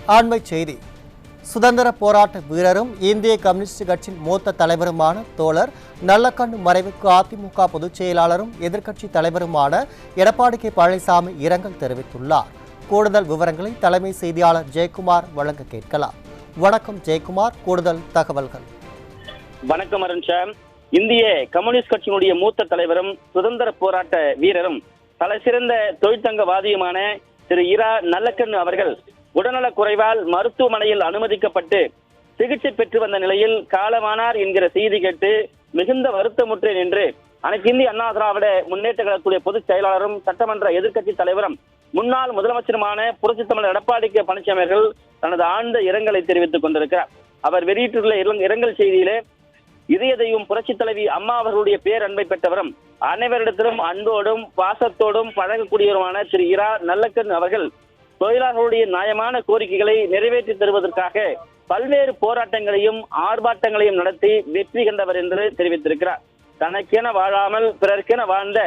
ஆண்மை செய்தி. சுதந்திர போராட்ட வீரரும் இந்திய கம்யூனிஸ்ட் கட்சியின் மூத்த தலைவருமான தோழர் நல்லக்கண்ணு மறைவுக்கு அதிமுக பொதுச் செயலாளரும் எதிர்க்கட்சி தலைவருமான எடப்பாடி கே பழனிசாமி இரங்கல் தெரிவித்துள்ளார். கூடுதல் விவரங்களை தலைமை செய்தியாளர் ஜெயக்குமார் வழங்க கேட்கலாம். வணக்கம் ஜெயக்குமார், கூடுதல் தகவல்கள். வணக்கம் அருண்ஷாம். இந்திய கம்யூனிஸ்ட் கட்சியினுடைய மூத்த தலைவரும் சுதந்திர போராட்ட வீரரும் தலைசிறந்த தொழிற்சங்கவாதியுமான திரு இரா நல்லக்கண்ணு அவர்கள் உடல்நலக் குறைவால் மருத்துவமனையில் அனுமதிக்கப்பட்டு சிகிச்சை பெற்று வந்த நிலையில் காலமானார் என்கிற செய்தி கேட்டு மிகுந்த வருத்தமுற்றேன் என்று அனைத்து இந்திய அண்ணா திராவிட முன்னேற்ற கழகத்துடைய பொதுச் செயலாளரும் சட்டமன்ற எதிர்க்கட்சி தலைவரும் முன்னாள் முதலமைச்சருமான புரட்சித் தமிழர் எடப்பாடி கே பழனிசாமி அவர்கள் தனது ஆழ்ந்த இரங்கலை தெரிவித்துக் கொண்டிருக்கிறார். அவர் வெளியிட்டுள்ள இரங்கல் செய்தியிலே, இதயத்தையும் புரட்சி தலைவி அம்மா அவர்களுடைய பேரன்பை பெற்றவரும் அனைவரிடத்திலும் அன்போடும் பாசத்தோடும் பழகக்கூடியவருமான திரு இரா நல்லக்கண்ணு அவர்கள் தொழிலாளர்களுடைய நியாயமான கோரிக்கைகளை நிறைவேற்றி தருவதற்காக பல்வேறு போராட்டங்களையும் ஆர்ப்பாட்டங்களையும் நடத்தி வெற்றி கண்டவர் என்று தெரிவித்திருக்கிறார். தனக்கென வாழாமல் பிறர்க்கென வாழ்ந்த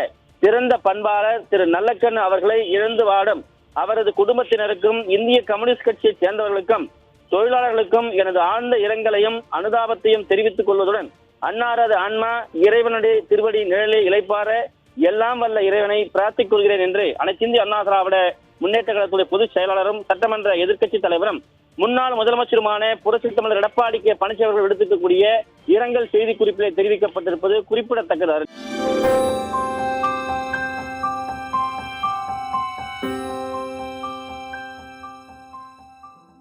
சிறந்த பண்பாளர் திரு நல்லக்கண்ணு அவர்களை இழந்து வாடும் அவரது குடும்பத்தினருக்கும் இந்திய கம்யூனிஸ்ட் கட்சியை சேர்ந்தவர்களுக்கும் தொழிலாளர்களுக்கும் எனது ஆழ்ந்த இரங்கலையும் அனுதாபத்தையும் தெரிவித்துக் கொள்வதுடன் அன்னாரது ஆன்மா இறைவனுடைய திருவடி நிழலை இளைப்பாற எல்லாம் வல்ல இறைவனை பிரார்த்திக் கொள்கிறேன் என்று அனைத்து இந்திய அண்ணா திராவிட முன்னேற்ற கழகத்துடைய பொதுச் செயலாளரும் சட்டமன்ற எதிர்க்கட்சி தலைவரும் முன்னாள் முதலமைச்சருமான புரட்சித் தமிழர் எடப்பாடி கே பழனிசாமி அவர்கள் விடுத்திருக்கக்கூடிய இரங்கல் செய்தி குறிப்பிலே தெரிவிக்கப்பட்டிருப்பது குறிப்பிடத்தக்கது.